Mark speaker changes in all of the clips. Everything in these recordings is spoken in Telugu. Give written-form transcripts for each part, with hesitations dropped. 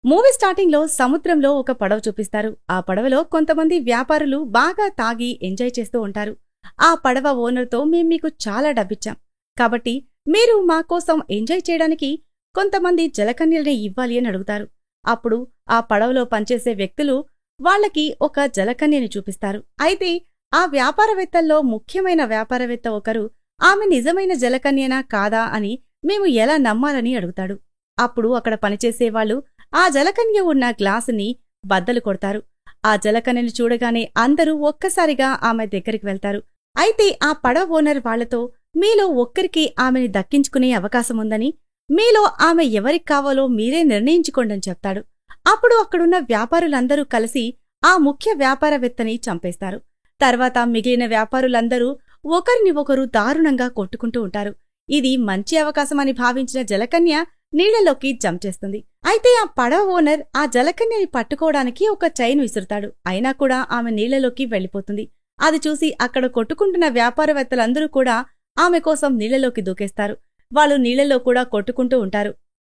Speaker 1: మూవీ స్టార్టింగ్ లో సముద్రంలో ఒక పడవ చూపిస్తారు. ఆ పడవలో కొంతమంది వ్యాపారులు బాగా తాగి ఎంజాయ్ చేస్తూ ఉంటారు. ఆ పడవ ఓనర్తో మేం మీకు చాలా డబ్బిచ్చాం, కాబట్టి మీరు మా కోసం ఎంజాయ్ చేయడానికి కొంతమంది జలకన్యల్ని ఇవ్వాలి అని అడుగుతారు. అప్పుడు ఆ పడవలో పనిచేసే వ్యక్తులు వాళ్లకి ఒక జలకన్యని చూపిస్తారు. అయితే ఆ వ్యాపారవేత్తల్లో ముఖ్యమైన వ్యాపారవేత్త ఒకరు ఆమె నిజమైన జలకన్యనా కాదా అని మేము ఎలా నమ్మాలని అడుగుతాడు. అప్పుడు అక్కడ పనిచేసేవాళ్లు ఆ జలకన్య ఉన్న గ్లాసుని బద్దలు కొడతారు. ఆ జలకన్యని చూడగానే అందరూ ఒక్కసారిగా ఆమె దగ్గరికి వెళ్తారు. అయితే ఆ పడవ ఓనర్ వాళ్లతో మీలో ఒక్కరికి ఆమెని దక్కించుకునే అవకాశముందని, మీలో ఆమె ఎవరికి కావాలో మీరే నిర్ణయించుకోండని చెప్తాడు. అప్పుడు అక్కడున్న వ్యాపారులందరూ కలిసి ఆ ముఖ్య వ్యాపారవేత్తని చంపేస్తారు. తర్వాత మిగిలిన వ్యాపారులందరూ ఒకరిని ఒకరు దారుణంగా కొట్టుకుంటూ ఉంటారు. ఇది మంచి అవకాశమని భావించిన జలకన్య నీళ్లలోకి జంప్ చేస్తుంది. అయితే ఆ పడవ ఓనర్ ఆ జలకన్యని పట్టుకోవడానికి ఒక చైన్ విసురుతాడు. అయినా కూడా ఆమె నీళ్లలోకి వెళ్లిపోతుంది. అది చూసి అక్కడ కొట్టుకుంటున్న వ్యాపారవేత్తలందరూ కూడా ఆమె కోసం నీళ్లలోకి దూకేస్తారు. వాళ్ళు నీళ్లలో కూడా కొట్టుకుంటూ ఉంటారు.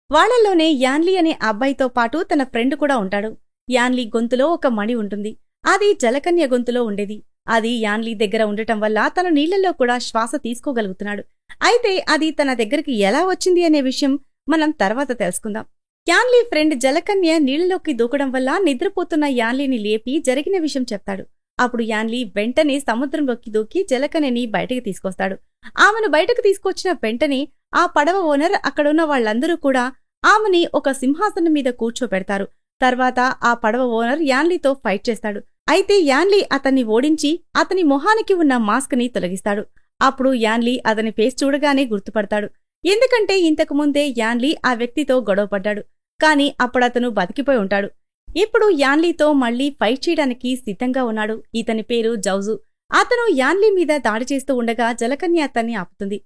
Speaker 1: వాళ్లలోనే యాన్లీ అనే అబ్బాయితో పాటు తన ఫ్రెండ్ కూడా ఉంటాడు. యాన్లీ గొంతులో ఒక మణి ఉంటుంది. అది జలకన్య గొంతులో ఉండేది. అది యాన్లీ దగ్గర ఉండటం వల్ల తను నీళ్లలో కూడా శ్వాస తీసుకోగలుగుతున్నాడు. అయితే అది తన దగ్గరికి ఎలా వచ్చింది అనే విషయం మనం తర్వాత తెలుసుకుందాం. యాన్లీ ఫ్రెండ్ జలకన్య నీళ్లలోకి దూకడం వల్ల నిద్రపోతున్న యాన్లీని లేపి జరిగిన విషయం చెప్తాడు. అప్పుడు యాన్లీ వెంటనే సముద్రంలోకి దూకి జలకన్యని బయటకు తీసుకొస్తాడు. ఆమెను బయటకు తీసుకొచ్చిన వెంటనే ఆ పడవ ఓనర్ అక్కడున్న వాళ్లందరూ కూడా ఆమెని ఒక సింహాసనం మీద కూర్చోపెడతారు. తర్వాత ఆ పడవ ఓనర్ యాన్లీతో ఫైట్ చేస్తాడు. అయితే యాన్లీ అతన్ని ఓడించి అతని మొహానికి ఉన్న మాస్క్ ని తొలగిస్తాడు. అప్పుడు యాన్లీ అతని ఫేస్ చూడగానే గుర్తుపడతాడు. ఎందుకంటే ఇంతకుముందే యాన్లీ ఆ వ్యక్తితో గొడవపడ్డాడు. కాని అప్పుడతను బతికిపోయి ఉంటాడు. ఇప్పుడు యాన్లీతో మళ్లీ ఫైట్ చేయడానికి సిద్ధంగా ఉన్నాడు. ఇతని పేరు జౌజు. అతను యాన్లీ మీద దాడి చేస్తూ ఉండగా జలకన్య అతన్ని ఆపుతుంది.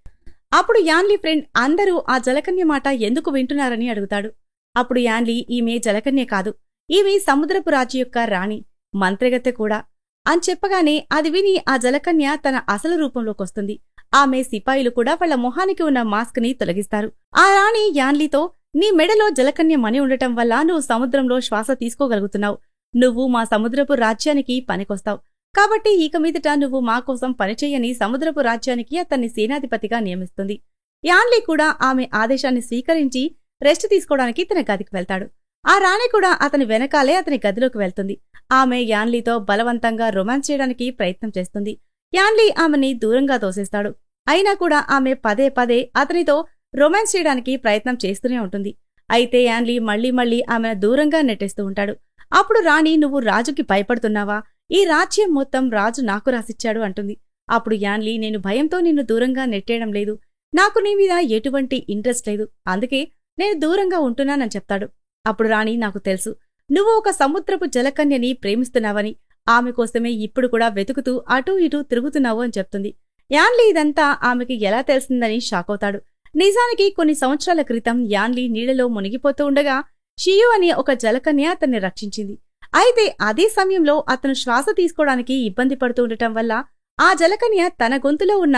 Speaker 1: అప్పుడు యాన్లీ ఫ్రెండ్ అందరూ ఆ జలకన్య మాట ఎందుకు వింటున్నారని అడుగుతాడు. అప్పుడు యాన్లీ ఈమె జలకన్య కాదు, ఈమె సముద్రపు రాజు యొక్క రాణి, మంత్రగత్తె కూడా అని చెప్పగానే అది విని ఆ జలకన్య తన అసలు రూపంలోకొస్తుంది. ఆమె సిపాయిలు కూడా వాళ్ల మొహానికి ఉన్న మాస్క్ ని తొలగిస్తారు. ఆ రాణి యాన్లీతో నీ మెడలో జలకన్య మణి ఉండటం వల్ల నువ్వు సముద్రంలో శ్వాస తీసుకోగలుగుతున్నావు. నువ్వు మా సముద్రపు రాజ్యానికి పనికొస్తావు. కాబట్టి ఇక మీదట నువ్వు మాకోసం పనిచేయని సముద్రపు రాజ్యానికి అతన్ని సేనాధిపతిగా నియమిస్తుంది. యాన్లీ కూడా ఆమె ఆదేశాన్ని స్వీకరించి రెస్ట్ తీసుకోవడానికి తన గదికి వెళ్తాడు. ఆ రాణి కూడా అతని వెనకాలే అతని గదిలోకి వెళ్తుంది. ఆమె యాన్లీతో బలవంతంగా రొమాన్స్ చేయడానికి ప్రయత్నం చేస్తుంది. యాన్లీ ఆమెని దూరంగా తోసేస్తాడు. అయినా కూడా ఆమె పదే పదే అతనితో రొమాన్స్ చేయడానికి ప్రయత్నం చేస్తూనే ఉంటుంది. అయితే యాన్లీ మళ్లీ ఆమెను దూరంగా నెట్టేస్తూ ఉంటాడు. అప్పుడు రాణి నువ్వు రాజుకి భయపడుతున్నావా? ఈ రాజ్యం మొత్తం రాజు నాకు రాసిచ్చాడు అంటుంది. అప్పుడు యాన్లీ నేను భయంతో నిన్ను దూరంగా నెట్టేయడం లేదు. నాకు నీ మీద ఎటువంటి ఇంట్రెస్ట్ లేదు. అందుకే నేను దూరంగా ఉంటున్నానని చెప్తాడు. అప్పుడు రాణి నాకు తెలుసు, నువ్వు ఒక సముద్రపు జలకన్యని ప్రేమిస్తున్నావని, ఆమె కోసమే ఇప్పుడు కూడా వెతుకుతూ అటూ ఇటూ తిరుగుతున్నావు అని చెప్తుంది. యాన్లీ ఇదంతా ఆమెకి ఎలా తెలిసిందని షాకవుతాడు. నిజానికి కొన్ని సంవత్సరాల క్రితం యాన్లీ నీళ్లలో మునిగిపోతూ ఉండగా షియు అనే ఒక జలకన్య అతన్ని రక్షించింది. అయితే అదే సమయంలో అతను శ్వాస తీసుకోవడానికి ఇబ్బంది పడుతూ ఉండటం వల్ల ఆ జలకన్య తన గొంతులో ఉన్న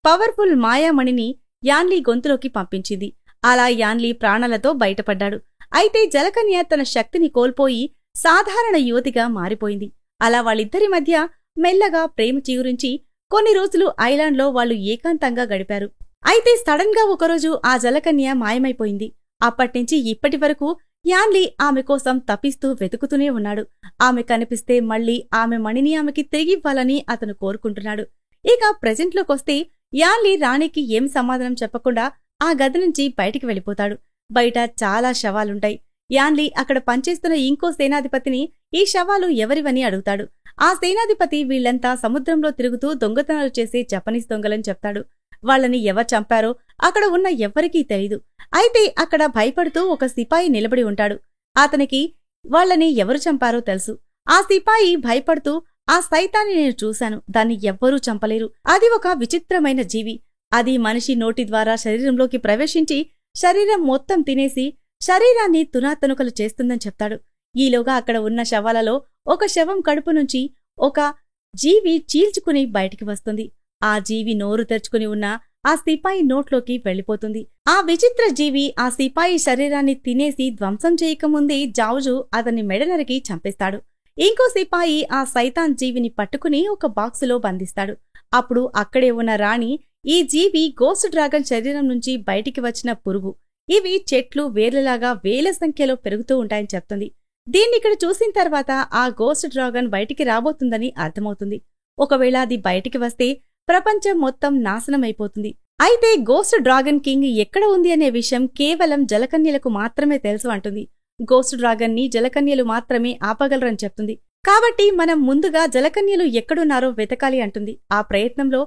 Speaker 1: పవర్ఫుల్ మాయామణిని యాన్లీ గొంతులోకి పంపించింది. అలా యాన్లీ ప్రాణాలతో బయటపడ్డాడు. అయితే జలకన్య తన శక్తిని కోల్పోయి సాధారణ యువతిగా మారిపోయింది. అలా వాళ్ళిద్దరి మధ్య మెల్లగా ప్రేమ చిగురించి కొన్ని రోజులు ఐలాండ్లో వాళ్లు ఏకాంతంగా గడిపారు. అయితే సడన్ గా ఒకరోజు ఆ జలకన్య మాయమైపోయింది. అప్పట్నుంచి ఇప్పటి వరకు యాన్లీ ఆమె కోసం తపిస్తూ వెతుకుతూనే ఉన్నాడు. ఆమె కనిపిస్తే మళ్లీ ఆమె మణిని ఆమెకి తిరిగివ్వాలని అతను కోరుకుంటున్నాడు. ఇక ప్రెజెంట్లోకొస్తే యాన్లీ రాణికి ఏం సమాధానం చెప్పకుండా ఆ గది నుంచి బయటికి వెళ్ళిపోతాడు. బయట చాలా శవాలుంటాయి. యాన్లీ అక్కడ పనిచేస్తున్న ఇంకో సేనాధిపతిని ఈ శవాలు ఎవరివని అడుగుతాడు. ఆ సేనాధిపతి వీళ్లంతా సముద్రంలో తిరుగుతూ దొంగతనాలు చేసే జపనీస్ దొంగలని చెప్తాడు. వాళ్లని ఎవరు చంపారో అక్కడ ఉన్న ఎవ్వరికీ తెలీదు. అయితే అక్కడ భయపడుతూ ఒక సిపాయి నిలబడి ఉంటాడు. అతనికి వాళ్లని ఎవరు చంపారో తెలుసు. ఆ సిపాయి భయపడుతూ ఆ సైతాన్ని నేను చూశాను, దాన్ని ఎవ్వరూ చంపలేరు. అది ఒక విచిత్రమైన జీవి. అది మనిషి నోటి ద్వారా శరీరంలోకి ప్రవేశించి శరీరం మొత్తం తినేసి శరీరాన్ని తునాతునకలు చేస్తుందని చెప్తాడు. ఈలోగా అక్కడ ఉన్న శవాలలో ఒక శవం కడుపు నుంచి ఒక జీవి చీల్చుకుని బయటికి వస్తుంది. ఆ జీవి నోరు తెరుచుకుని ఉన్న ఆ సిపాయి నోట్లోకి వెళ్లిపోతుంది. ఆ విచిత్ర జీవి ఆ సిపాయి శరీరాన్ని తినేసి ధ్వంసం చేయకముందే జావుజు అతన్ని మెడ నరికి చంపేస్తాడు. ఇంకో సిపాయి ఆ సైతాన్ జీవిని పట్టుకుని ఒక బాక్సులో బంధిస్తాడు. అప్పుడు అక్కడే ఉన్న రాణి ఈ జీవి గోస్ట్ డ్రాగన్ శరీరం నుంచి బయటికి వచ్చిన పురుగు. ఇవి చెట్లు వేర్లలాగా వేల సంఖ్యలో పెరుగుతూ ఉంటాయని చెప్తుంది. దీన్నిక్కడ చూసిన తర్వాత ఆ గోస్ట్ డ్రాగన్ బయటికి రాబోతుందని అర్థమవుతుంది. ఒకవేళ అది బయటికి వస్తే ప్రపంచం మొత్తం నాశనమైపోతుంది. అయితే గోస్ట్ డ్రాగన్ కింగ్ ఎక్కడ ఉంది అనే విషయం కేవలం జలకన్యలకు మాత్రమే తెలుసు అంటుంది. గోస్ట్ డ్రాగన్ ని జలకన్యలు మాత్రమే ఆపగలరని చెప్తుంది. కాబట్టి మనం ముందుగా జలకన్యలు ఎక్కడున్నారో వెతకాలి అంటుంది. ఆ ప్రయత్నంలో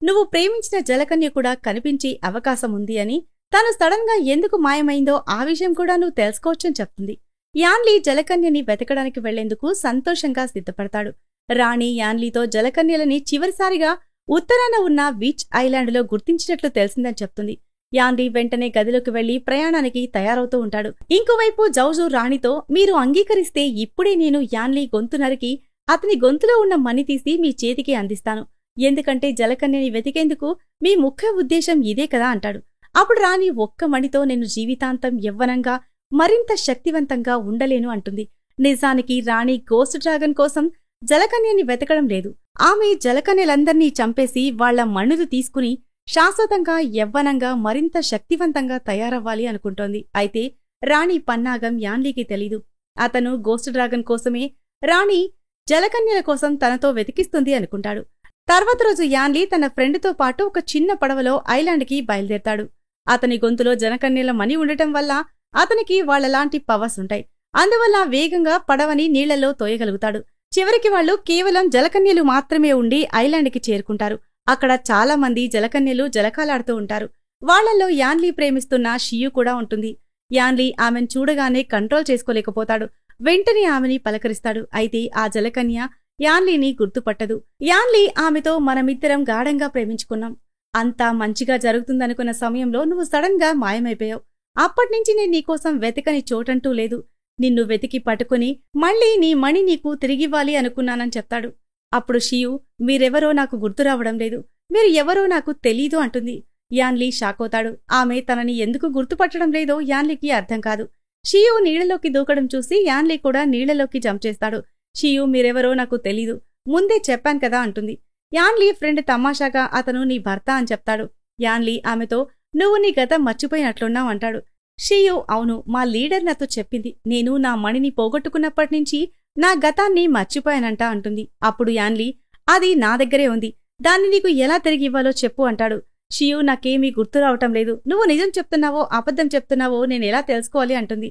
Speaker 1: నువ్వు ప్రేమించిన జలకన్య కూడా కనిపించే అవకాశం ఉంది అని, తను సడన్ గా ఎందుకు మాయమైందో ఆ విషయం కూడా నువ్వు తెలుసుకోవచ్చని చెప్తుంది. యాన్లీ జలకన్యని వెతకడానికి వెళ్లేందుకు సంతోషంగా సిద్ధపడతాడు. రాణి యాన్లీతో జలకన్యలని చివరిసారిగా ఉత్తరాన ఉన్న బీచ్ ఐలాండ్లో గుర్తించినట్లు తెలిసిందని చెప్తుంది. యాన్లీ వెంటనే గదిలోకి వెళ్లి ప్రయాణానికి తయారవుతూ ఉంటాడు. ఇంకోవైపు జౌజు రాణితో, మీరు అంగీకరిస్తే ఇప్పుడే నేను యాన్లీ గొంతు నరికి అతని గొంతులో ఉన్న మణి తీసి మీ చేతికి అందిస్తాను. ఎందుకంటే జలకన్యని వెతికేందుకు మీ ముఖ్య ఉద్దేశం ఇదే కదా అంటాడు. అప్పుడు రాణి, ఒక్క మణితో నేను జీవితాంతం యవ్వనంగా మరింత శక్తివంతంగా ఉండలేను అంటుంది. నిజానికి రాణి గోస్ట్ డ్రాగన్ కోసం జలకన్యని వెతకడం లేదు. ఆమె జలకన్యలందర్నీ చంపేసి వాళ్ల మణులు తీసుకుని శాశ్వతంగా యవ్వనంగా మరింత శక్తివంతంగా తయారవ్వాలి అనుకుంటోంది. అయితే రాణి పన్నాగం యాన్లీకి తెలీదు. అతను గోస్ట్ డ్రాగన్ కోసమే రాణి జలకన్యల కోసం తనతో వెతికిస్తుంది అనుకుంటాడు. తర్వాత రోజు యాన్లీ తన ఫ్రెండ్తో పాటు ఒక చిన్న పడవలో ఐలాండ్కి బయలుదేరతాడు. అతని గొంతులో జలకన్యల మణి ఉండటం వల్ల అతనికి వాళ్లలాంటి పవర్స్ ఉంటాయి. అందువల్ల వేగంగా పడవని నీళ్లలో తోయగలుగుతాడు. చివరికి వాళ్లు కేవలం జలకన్యలు మాత్రమే ఉండి ఐలాండ్కి చేరుకుంటారు. అక్కడ చాలా మంది జలకన్యలు జలకాలాడుతూ ఉంటారు. వాళ్లలో యాన్లీ ప్రేమిస్తున్న షియు కూడా ఉంటుంది. యాన్లీ ఆమెను చూడగానే కంట్రోల్ చేసుకోలేకపోతాడు. వెంటనే ఆమెని పలకరిస్తాడు. అయితే ఆ జలకన్య యాన్లీని గుర్తుపట్టదు. యాన్లీ ఆమెతో, మనమిద్దరం గాఢంగా ప్రేమించుకున్నాం, అంతా మంచిగా జరుగుతుందనుకున్న సమయంలో నువ్వు సడన్ గా మాయమైపోయావు. అప్పట్నుంచి నేను నీకోసం వెతకని చోటంటూ లేదు. నిన్ను వెతికి పట్టుకుని మళ్లీ నీ మణి నీకు తిరిగివ్వాలి అనుకున్నానని చెప్తాడు. అప్పుడు షియు, మీరెవరో నాకు గుర్తురావడం లేదు, మీరు ఎవరో నాకు తెలీదు అంటుంది. యాన్లీ షాకవుతాడు. ఆమె తనని ఎందుకు గుర్తుపట్టడం లేదో యాన్లీకి అర్థం కాదు. షియు నీళ్లలోకి దూకడం చూసి యాన్లీ కూడా నీళ్లలోకి జంప్ చేస్తాడు. షియు, మీరెవరో నాకు తెలీదు, ముందే చెప్పాను కదా అంటుంది. యాన్లీ ఫ్రెండ్ తమాషాగా, అతను నీ భర్త అని చెప్తాడు. యాన్లీ ఆమెతో, నువ్వు నీ గతం మర్చిపోయినట్లున్నావు అంటాడు. షియు, అవును, మా లీడర్ నాతో చెప్పింది, నేను నా మణిని పోగొట్టుకున్నప్పటినుంచి నా గతాన్ని మర్చిపోయానంట అంటుంది. అప్పుడు యాన్లీ, అది నా దగ్గరే ఉంది, దాన్ని నీకు ఎలా తిరిగివ్వాలో చెప్పు అంటాడు. షియు, నాకేమీ గుర్తురావటం లేదు, నువ్వు నిజం చెప్తున్నావో అబద్ధం చెప్తున్నావో నేనెలా తెలుసుకోవాలి అంటుంది.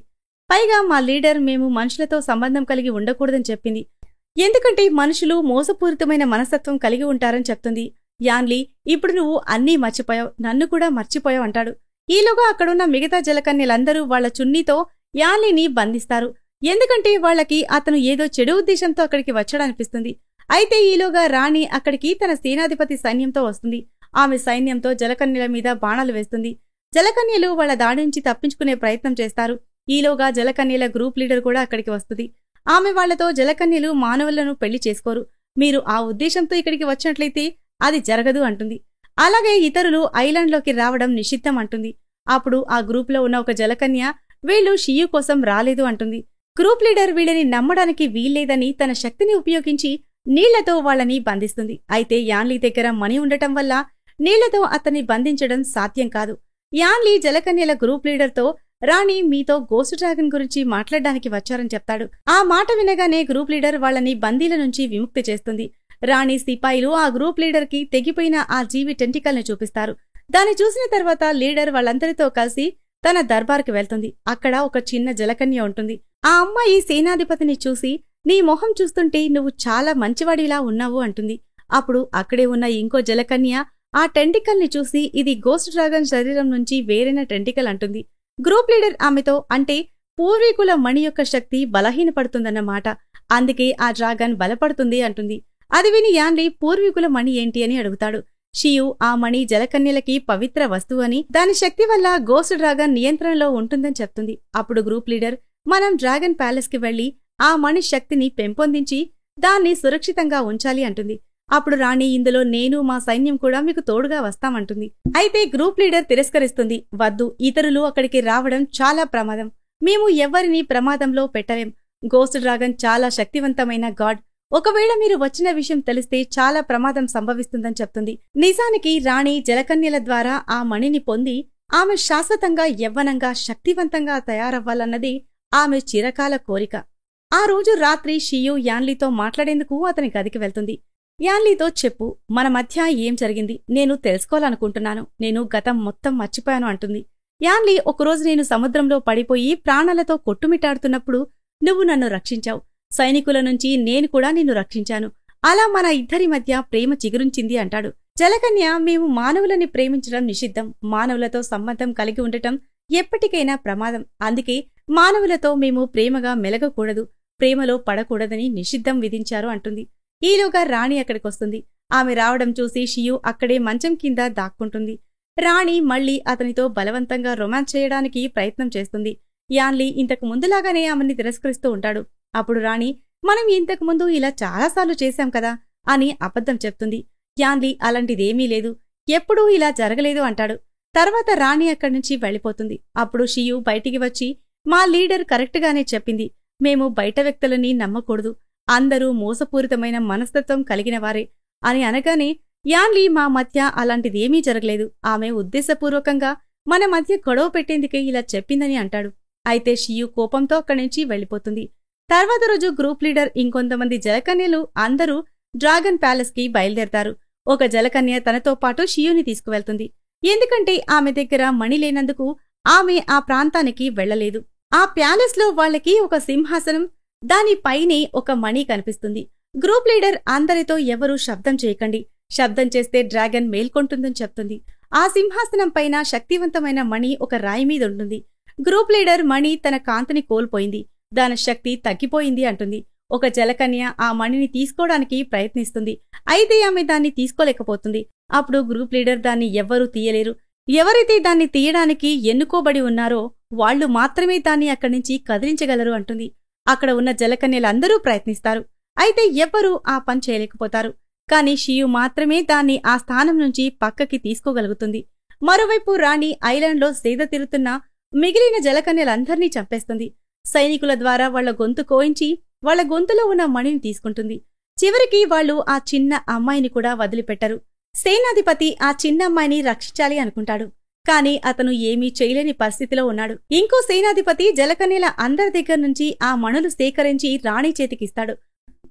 Speaker 1: పైగా మా లీడర్ మేము మనుషులతో సంబంధం కలిగి ఉండకూడదని చెప్పింది, ఎందుకంటే మనుషులు మోసపూరితమైన మనస్తత్వం కలిగి ఉంటారని చెప్తుంది. యాన్లీ, ఇప్పుడు నువ్వు అన్నీ మర్చిపోయావు, నన్ను కూడా మర్చిపోయావు అంటాడు. ఈలోగా అక్కడున్న మిగతా జలకన్యలందరూ వాళ్ల చున్నీతో యాన్లీని బంధిస్తారు. ఎందుకంటే వాళ్లకి అతను ఏదో చెడు ఉద్దేశంతో అక్కడికి వచ్చాడనిపిస్తుంది. అయితే ఈలోగా రాణి అక్కడికి తన సేనాధిపతి సైన్యంతో వస్తుంది. ఆమె సైన్యంతో జలకన్యల మీద బాణాలు వేస్తుంది. జలకన్యలు వాళ్ల దాడి నుంచి తప్పించుకునే ప్రయత్నం చేస్తారు. ఈలోగా జలకన్యల గ్రూప్ లీడర్ కూడా అక్కడికి వస్తుంది. ఆమె వాళ్లతో, జలకన్యలు మానవులను పెళ్లి చేసుకోరు, మీరు ఆ ఉద్దేశంతో ఇక్కడికి వచ్చినట్లయితే అది జరగదు అంటుంది. అలాగే ఇతరులు ఐలాండ్లోకి రావడం నిషిద్ధం అంటుంది. అప్పుడు ఆ గ్రూప్లో ఉన్న ఒక జలకన్య, వీళ్లు షియు కోసం రాలేదు అంటుంది. గ్రూప్ లీడర్ వీళ్ళని నమ్మడానికి వీల్లేదని తన శక్తిని ఉపయోగించి నీళ్లతో వాళ్లని బంధిస్తుంది. అయితే యాన్లీ దగ్గర మణి ఉండటం వల్ల నీళ్లతో అతన్ని బంధించడం సాధ్యం కాదు. యాన్లీ జలకన్యల గ్రూప్ లీడర్తో, రాణి మీతో గోస్ట్ డ్రాగన్ గురించి మాట్లాడడానికి వచ్చారని చెప్తాడు. ఆ మాట వినగానే గ్రూప్ లీడర్ వాళ్లని బందీల నుంచి విముక్తి చేస్తుంది. రాణి సిపాయిలు ఆ గ్రూప్ లీడర్ కి తెగిపోయిన ఆ జీవి టెంటికల్ ని చూపిస్తారు. దాన్ని చూసిన తర్వాత లీడర్ వాళ్ళందరితో కలిసి తన దర్బార్కి వెళ్తుంది. అక్కడ ఒక చిన్న జలకన్య ఉంటుంది. ఆ అమ్మాయి సేనాధిపతిని చూసి, నీ మొహం చూస్తుంటే నువ్వు చాలా మంచివాడిలా ఉన్నావు అంటుంది. అప్పుడు అక్కడే ఉన్న ఇంకో జలకన్య ఆ టెంటికల్ ని చూసి, ఇది గోస్ట్ డ్రాగన్ శరీరం నుంచి వేరైన టెంటికల్ అంటుంది. గ్రూప్ లీడర్ ఆమెతో, అంటే పూర్వీకుల మణి యొక్క శక్తి బలహీనపడుతుందన్నమాట, అందుకే ఆ డ్రాగన్ బలపడుతుంది అంటుంది. అది విని యాన్లీ, పూర్వీకుల మణి ఏంటి అని అడుగుతాడు. షియు, ఆ మణి జలకన్యలకి పవిత్ర వస్తువు అని, దాని శక్తి వల్ల గోస్ట్ డ్రాగన్ నియంత్రణలో ఉంటుందని చెప్తుంది. అప్పుడు గ్రూప్ లీడర్, మనం డ్రాగన్ ప్యాలెస్ కి వెళ్లి ఆ మణి శక్తిని పెంపొందించి దాన్ని సురక్షితంగా ఉంచాలి అంటుంది. అప్పుడు రాణి ఇందులో నేను మా సైన్యం కూడా మీకు తోడుగా వస్తామంటుంది. అయితే గ్రూప్ లీడర్ తిరస్కరిస్తుంది. వద్దు, ఇతరులు అక్కడికి రావడం చాలా ప్రమాదం. మేము ఎవ్వరినీ ప్రమాదంలో పెట్టలేం. గోస్ట్ డ్రాగన్ చాలా శక్తివంతమైన గాడ్. ఒకవేళ మీరు వచ్చిన విషయం తెలిస్తే చాలా ప్రమాదం సంభవిస్తుందని చెప్తుంది. నిజానికి రాణి జలకన్యల ద్వారా ఆ మణిని పొంది ఆమె శాశ్వతంగా యవ్వనంగా శక్తివంతంగా తయారవ్వాలన్నది ఆమె చిరకాల కోరిక. ఆ రోజు రాత్రి షియు యాన్లీతో మాట్లాడేందుకు అతని గదికి వెళ్తుంది. యాన్లీతో చెప్పు, మన మధ్య ఏం జరిగింది? నేను తెలుసుకోవాలనుకుంటున్నాను. నేను గతం మొత్తం మర్చిపోయాను అంటుంది. యాన్లీ, ఒకరోజు నేను సముద్రంలో పడిపోయి ప్రాణాలతో కొట్టుమిటాడుతున్నప్పుడు నువ్వు నన్ను రక్షించావు. సైనికుల నుంచి నేను కూడా నిన్ను రక్షించాను. అలా మన ఇద్దరి మధ్య ప్రేమ చిగురించింది అంటాడు. జలకన్య, మేము మానవులని ప్రేమించడం నిషిద్ధం. మానవులతో సంబంధం కలిగి ఉండటం ఎప్పటికైనా ప్రమాదం. అందుకే మానవులతో మేము ప్రేమగా మెలగకూడదు, ప్రేమలో పడకూడదని నిషిద్ధం విధించారు అంటుంది. ఈలోగా రాణి అక్కడికొస్తుంది. ఆమె రావడం చూసి షియు అక్కడే మంచం కింద దాక్కుంటుంది. రాణి మళ్లీ అతనితో బలవంతంగా రొమాన్స్ చేయడానికి ప్రయత్నం చేస్తుంది. యాన్లీ ఇంతకు ముందులాగానే ఆమెని తిరస్కరిస్తూ ఉంటాడు. అప్పుడు రాణి, మనం ఇంతకు ముందు ఇలా చాలాసార్లు చేశాం కదా అని అబద్ధం చెప్తుంది. యాన్లీ, అలాంటిదేమీ లేదు, ఎప్పుడూ ఇలా జరగలేదు అంటాడు. తర్వాత రాణి అక్కడ్నుంచి వెళ్ళిపోతుంది. అప్పుడు షియు బయటికి వచ్చి, మా లీడర్ కరెక్ట్గానే చెప్పింది. మేము బయట వ్యక్తులని నమ్మకూడదు. అందరూ మోసపూరితమైన మనస్తత్వం కలిగినవారే అని అనగానే, యాన్లీ, మా మధ్య అలాంటిదేమీ జరగలేదు. ఆమె ఉద్దేశపూర్వకంగా మన మధ్య గొడవ పెట్టేందుకే ఇలా చెప్పిందని అంటాడు. అయితే షియు కోపంతో అక్కడ్నుంచి వెళ్ళిపోతుంది. తర్వాత రోజు గ్రూప్ లీడర్ ఇంకొంతమంది జలకన్యలు అందరూ డ్రాగన్ ప్యాలెస్ కి బయలుదేరతారు. ఒక జలకన్య తనతో పాటు షియుని తీసుకువెళ్తుంది. ఎందుకంటే ఆమె దగ్గర మణి లేనందుకు ఆమె ఆ ప్రాంతానికి వెళ్లలేదు. ఆ ప్యాలెస్ లో వాళ్లకి ఒక సింహాసనం, దానిపైనే ఒక మణి కనిపిస్తుంది. గ్రూప్ లీడర్ అందరితో ఎవరూ శబ్దం చేయకండి, శబ్దం చేస్తే డ్రాగన్ మేల్కొంటుందని చెప్తుంది. ఆ సింహాసనం పైన శక్తివంతమైన మణి ఒక రాయి మీద ఉంటుంది. గ్రూప్ లీడర్ మణి తన కాంతిని కోల్పోయింది, దాని శక్తి తగ్గిపోయింది అంటుంది. ఒక జలకన్య ఆ మణిని తీసుకోవడానికి ప్రయత్నిస్తుంది. అయితే ఆమె దాన్ని తీసుకోలేకపోతుంది. అప్పుడు గ్రూప్ లీడర్, దాన్ని ఎవ్వరూ తీయలేరు. ఎవరైతే దాన్ని తీయడానికి ఎన్నుకోబడి ఉన్నారో వాళ్లు మాత్రమే దాన్ని అక్కడ్నుంచి కదిలించగలరు అంటుంది. అక్కడ ఉన్న జలకన్యలందరూ ప్రయత్నిస్తారు. అయితే ఎవ్వరూ ఆ పని చేయలేకపోతారు. కాని షియు మాత్రమే దాన్ని ఆ స్థానం నుంచి పక్కకి తీసుకోగలుగుతుంది. మరోవైపు రాణి ఐలాండ్లో సేద తీరుతున్న మిగిలిన జలకన్యలందర్నీ చంపేస్తుంది. సైనికుల ద్వారా వాళ్ల గొంతు కోయించి వాళ్ల గొంతులో ఉన్న మణిని తీసుకుంటుంది. చివరికి వాళ్లు ఆ చిన్న అమ్మాయిని కూడా వదిలిపెట్టరు. సేనాధిపతి ఆ చిన్న అమ్మాయిని రక్షించాలి అనుకుంటాడు. కాని అతను ఏమీ చేయలేని పరిస్థితిలో ఉన్నాడు. ఇంకో సేనాధిపతి జలకన్యల అందరి దగ్గర నుంచి ఆ మణులు సేకరించి రాణి చేతికిస్తాడు.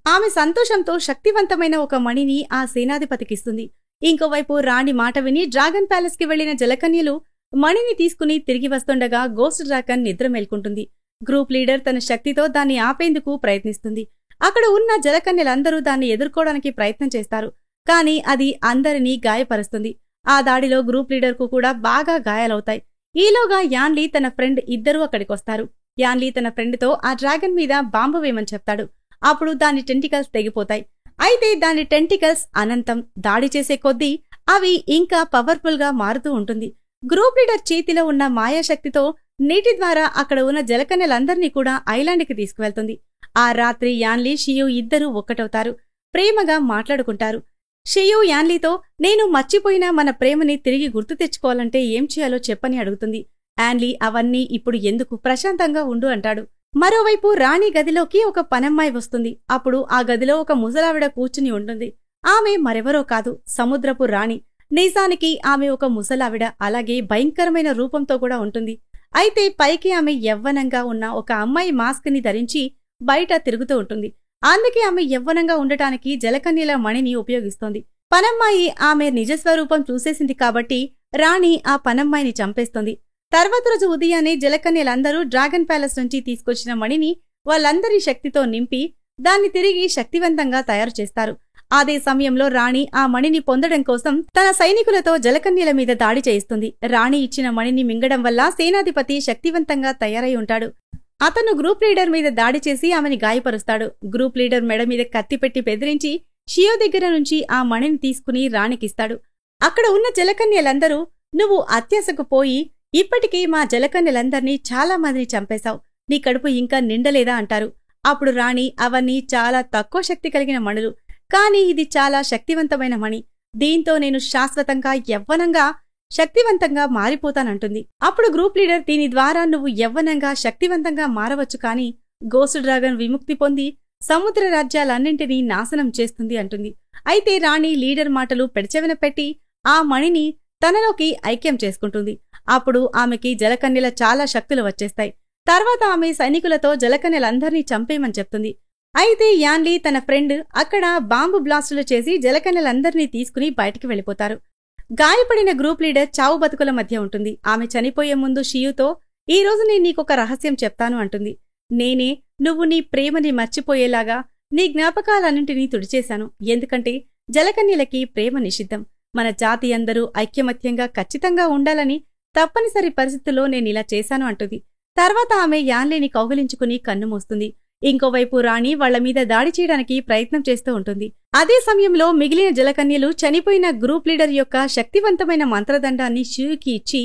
Speaker 1: ఆమె సంతోషంతో శక్తివంతమైన ఒక మణిని ఆ సేనాధిపతికిస్తుంది. ఇంకోవైపు రాణి మాట విని డ్రాగన్ ప్యాలెస్ కి వెళ్లిన జలకన్యలు మణిని తీసుకుని తిరిగి వస్తుండగా గోస్ట్ డ్రాగన్ నిద్ర మేల్కొంటుంది. గ్రూప్ లీడర్ తన శక్తితో దాన్ని ఆపేందుకు ప్రయత్నిస్తుంది. అక్కడ ఉన్న జలకన్యలందరూ దాన్ని ఎదుర్కోవడానికి ప్రయత్నం చేస్తారు. కాని అది అందరినీ గాయపరుస్తుంది. ఆ దాడిలో గ్రూప్ లీడర్కు కూడా బాగా గాయాలవుతాయి. ఈలోగా యాన్లీ తన ఫ్రెండ్ ఇద్దరూ అక్కడికొస్తారు. యాన్లీ తన ఫ్రెండ్తో ఆ డ్రాగన్ మీద బాంబు వేయమని చెప్తాడు. అప్పుడు దాని టెంటికల్స్ తెగిపోతాయి. అయితే దాని టెంటికల్స్ అనంతం, దాడి చేసే కొద్దీ అవి ఇంకా పవర్ఫుల్ గా మారుతూ ఉంటుంది. గ్రూప్ లీడర్ చేతిలో ఉన్న మాయాశక్తితో నీటి ద్వారా అక్కడ ఉన్న జలకన్యలందర్నీ కూడా ఐలాండ్కి తీసుకువెళ్తుంది. ఆ రాత్రి యాన్లీ, షియు ఇద్దరూ ఒక్కటవుతారు. ప్రేమగా మాట్లాడుకుంటారు. షియు యాన్లీతో, నేను మర్చిపోయిన మన ప్రేమని తిరిగి గుర్తు తెచ్చుకోవాలంటే ఏం చేయాలో చెప్పని అడుగుతుంది. యాన్లీ, అవన్నీ ఇప్పుడు ఎందుకు, ప్రశాంతంగా ఉండు అంటాడు. మరోవైపు రాణి గదిలోకి ఒక పనమ్మాయి వస్తుంది. అప్పుడు ఆ గదిలో ఒక ముసలావిడ కూర్చుని ఉంటుంది. ఆమె మరెవరో కాదు, సముద్రపు రాణి. నిజానికి ఆమె ఒక ముసలావిడ, అలాగే భయంకరమైన రూపంతో కూడా ఉంటుంది. అయితే పైకి ఆమె యవ్వనంగా ఉన్న ఒక అమ్మాయి మాస్క్ ని ధరించి బయట తిరుగుతూ ఉంటుంది. అందుకే ఆమె యవ్వనంగా ఉండటానికి జలకన్యల మణిని ఉపయోగిస్తోంది. పనమ్మాయి ఆమె నిజస్వరూపం చూసేసింది కాబట్టి రాణి ఆ పనమ్మాయిని చంపేస్తుంది. తర్వాత రోజు ఉదయాన్నే జలకన్యలందరూ డ్రాగన్ ప్యాలెస్ నుంచి తీసుకొచ్చిన మణిని వాళ్ళందరి శక్తితో నింపి దాన్ని తిరిగి శక్తివంతంగా తయారు చేస్తారు. అదే సమయంలో రాణి ఆ మణిని పొందడం కోసం తన సైనికులతో జలకన్యల మీద దాడి చేయిస్తుంది. రాణి ఇచ్చిన మణిని మింగడం వల్ల సేనాధిపతి శక్తివంతంగా తయారై ఉంటాడు. అతను గ్రూప్ లీడర్ మీద దాడి చేసి ఆమెని గాయపరుస్తాడు. గ్రూప్ లీడర్ మెడ మీద కత్తి పెట్టి బెదిరించి షియో దగ్గర నుంచి ఆ మణిని తీసుకుని రాణికిస్తాడు. అక్కడ ఉన్న జలకన్యలందరూ, నువ్వు అత్యాశకు పోయి ఇప్పటికీ మా జలకన్యలందర్నీ చాలా మందిని చంపేశావు, నీ కడుపు ఇంకా నిండలేదా అంటారు. అప్పుడు రాణి, అవన్నీ చాలా తక్కువ శక్తి కలిగిన మణులు, కానీ ఇది చాలా శక్తివంతమైన మణి. దీంతో నేను శాశ్వతంగా యవ్వనంగా శక్తివంతంగా మారిపోతానంటుంది. అప్పుడు గ్రూప్ లీడర్, దీని ద్వారా నువ్వు యవ్వనంగా శక్తివంతంగా మారవచ్చు, కానీ గోస్ట్ డ్రాగన్ విముక్తి పొంది సముద్ర రాజ్యాలన్నింటినీ నాశనం చేస్తుంది అంటుంది. అయితే రాణి లీడర్ మాటలు పెడచెవిన పెట్టి ఆ మణిని తనలోకి ఐక్యం చేసుకుంటుంది. అప్పుడు ఆమెకి జలకన్యల చాలా శక్తులు వచ్చేస్తాయి. తర్వాత ఆమె సైనికులతో జలకన్యలందర్నీ చంపేయమని చెప్తుంది. అయితే యాన్లీ తన ఫ్రెండ్ అక్కడ బాంబు బ్లాస్టులు చేసి జలకన్యలందర్నీ తీసుకుని బయటికి వెళ్ళిపోతారు. గాయపడిన గ్రూప్ లీడర్ చావు బతుకుల మధ్య ఉంటుంది. ఆమె చనిపోయే ముందు షియుతో, ఈ రోజు నేను నీకొక రహస్యం చెప్తాను అంటుంది. నేనే నువ్వు నీ ప్రేమని మర్చిపోయేలాగా నీ జ్ఞాపకాలన్నింటినీ తుడిచేశాను. ఎందుకంటే జలకన్యలకి ప్రేమ నిషిద్ధం. మన జాతి అందరూ ఐక్యమత్యంగా ఖచ్చితంగా ఉండాలని తప్పనిసరి పరిస్థితుల్లో నేనిలా చేశాను అంటుంది. తర్వాత ఆమె యాన్లీని కౌగిలించుకుని కన్నుమూస్తుంది. ఇంకోవైపు రాణి వాళ్ల మీద దాడి చేయడానికి ప్రయత్నం చేస్తూ ఉంటుంది. అదే సమయంలో మిగిలిన జలకన్యలు చనిపోయిన గ్రూప్ లీడర్ యొక్క శక్తివంతమైన మంత్రదండాన్ని షియుకి ఇచ్చి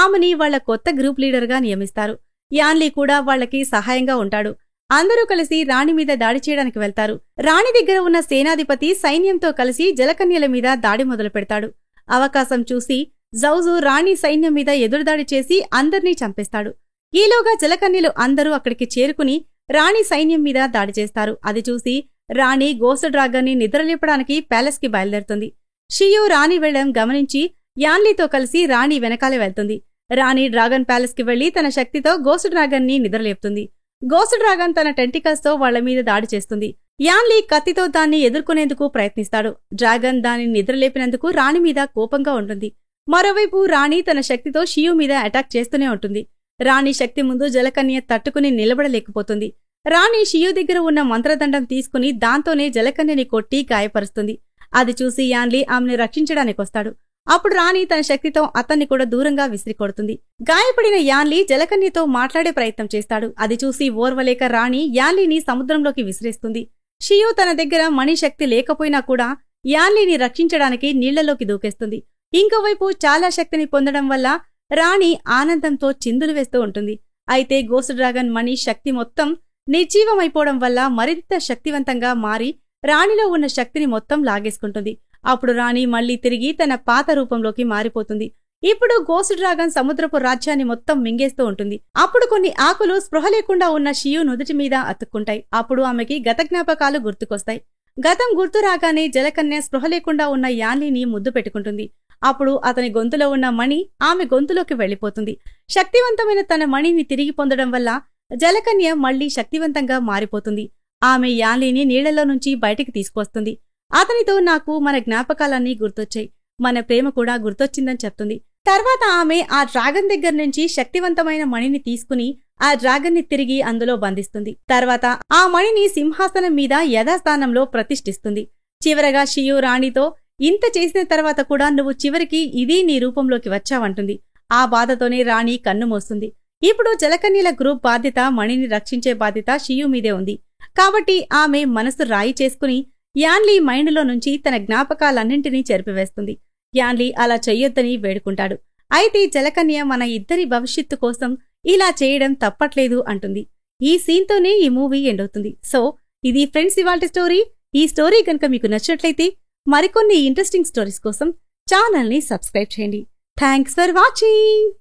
Speaker 1: ఆమెని వాళ్ల కొత్త గ్రూప్ లీడర్గా నియమిస్తారు. యాన్లీ కూడా వాళ్లకి సహాయంగా ఉంటాడు. అందరూ కలిసి రాణి మీద దాడి చేయడానికి వెళ్తారు. రాణి దగ్గర ఉన్న సేనాధిపతి సైన్యంతో కలిసి జలకన్యల మీద దాడి మొదలు పెడతాడు. అవకాశం చూసి జౌజు రాణి సైన్యం మీద ఎదురుదాడి చేసి అందర్నీ చంపేస్తాడు. ఈలోగా జలకన్యలు అందరూ అక్కడికి చేరుకుని రాణి సైన్యం మీద దాడి చేస్తారు. అది చూసి రాణి గోస్ట్ డ్రాగన్ని నిద్రలేపడానికి ప్యాలెస్ కి బయలుదేరుతుంది. షియు రాణి వెళ్లడం గమనించి యాన్లీతో కలిసి రాణి వెనకాలే వెళ్తుంది. రాణి డ్రాగన్ ప్యాలెస్ కి వెళ్లి తన శక్తితో గోస్ట్ డ్రాగన్ ని నిద్రలేపుతుంది. గోస్ట్ డ్రాగన్ తన టెంటికల్స్ తో వాళ్ల మీద దాడి చేస్తుంది. యాన్లీ కత్తితో దాన్ని ఎదుర్కొనేందుకు ప్రయత్నిస్తాడు. డ్రాగన్ దానిని నిద్రలేపినందుకు రాణి మీద కోపంగా ఉంటుంది. మరోవైపు రాణి తన శక్తితో షియు మీద అటాక్ చేస్తూనే ఉంటుంది. రాణి శక్తి ముందు జలకన్య తట్టుకుని నిలబడలేకపోతుంది. రాణి షియు దగ్గర ఉన్న మంత్రదండం తీసుకుని దాంతోనే జలకన్యని కొట్టి గాయపరుస్తుంది. అది చూసి యాన్లీ ఆమెను రక్షించడానికొస్తాడు. అప్పుడు రాణి తన శక్తితో అతన్ని కూడా దూరంగా విసిరికొడుతుంది. గాయపడిన యాన్లీ జలకన్యతో మాట్లాడే ప్రయత్నం చేస్తాడు. అది చూసి ఓర్వలేక రాణి యాన్లీని సముద్రంలోకి విసిరేస్తుంది. షియు తన దగ్గర మణి శక్తి లేకపోయినా కూడా యాన్లీని రక్షించడానికి నీళ్లలోకి దూకేస్తుంది. ఇంకోవైపు చాలా శక్తిని పొందడం వల్ల రాణి ఆనందంతో చిందులు వేస్తూ ఉంటుంది. అయితే గోస్ట్ డ్రాగన్ మణి శక్తి మొత్తం నిర్జీవమైపోవడం వల్ల మరింత శక్తివంతంగా మారి రాణిలో ఉన్న శక్తిని మొత్తం లాగేసుకుంటుంది. అప్పుడు రాణి మళ్లీ తిరిగి తన పాత రూపంలోకి మారిపోతుంది. ఇప్పుడు గోస్ట్ డ్రాగన్ సముద్రపు రాజ్యాన్ని మొత్తం మింగేస్తూ ఉంటుంది. అప్పుడు కొన్ని ఆకులు స్పృహ లేకుండా ఉన్న షియు నుదుటి మీద అతుక్కుంటాయి. అప్పుడు ఆమెకి గత జ్ఞాపకాలు గుర్తుకొస్తాయి. గతం గుర్తు రాగానే జలకన్య స్పృహ లేకుండా ఉన్న యాన్లీని ముద్దు పెట్టుకుంటుంది. అప్పుడు అతని గొంతులో ఉన్న మణి ఆమె గొంతులోకి వెళ్లిపోతుంది. శక్తివంతమైన తన మణిని తిరిగి పొందడం వల్ల జలకన్య మళ్లీ శక్తివంతంగా మారిపోతుంది. ఆమె యాన్లీని నీళ్లలో నుంచి బయటికి తీసుకొస్తుంది. అతనితో, నాకు మన జ్ఞాపకాలన్నీ గుర్తొచ్చాయి, మన ప్రేమ కూడా గుర్తొచ్చిందని చెప్తుంది. తర్వాత ఆమె ఆ డ్రాగన్ దగ్గర నుంచి శక్తివంతమైన మణిని తీసుకుని ఆ డ్రాగన్ ని తిరిగి అందులో బంధిస్తుంది. తర్వాత ఆ మణిని సింహాసనం మీద యథాస్థానంలో ప్రతిష్ఠిస్తుంది. చివరగా షియు రాణితో, ఇంత చేసిన తర్వాత కూడా నువ్వు చివరికి ఇదీ నీ రూపంలోకి వచ్చావంటుంది. ఆ బాధతోనే రాణి కన్ను మోస్తుంది. ఇప్పుడు జలకన్యల గ్రూప్ బాధ్యత, మణిని రక్షించే బాధ్యత షియు మీదే ఉంది. కాబట్టి ఆమె మనసు రాయి చేసుకుని యాన్లీ మైండ్లో నుంచి తన జ్ఞాపకాలన్నింటినీ చెరిపివేస్తుంది. యాన్లీ అలా చెయ్యొద్దని వేడుకుంటాడు. అయితే జలకన్య మన ఇద్దరి భవిష్యత్తు కోసం ఇలా చేయడం తప్పట్లేదు అంటుంది. ఈ సీన్తోనే ఈ మూవీ ఎండ్ అవుతుంది. సో ఇది ఫ్రెండ్స్ ఇవాల్టి స్టోరీ. ఈ స్టోరీ కనుక మీకు నచ్చినట్లయితే మరికొన్ని ఇంట్రెస్టింగ్ స్టోరీస్ కోసం ఛానల్ని సబ్స్క్రైబ్ చేయండి. Thanks for watching.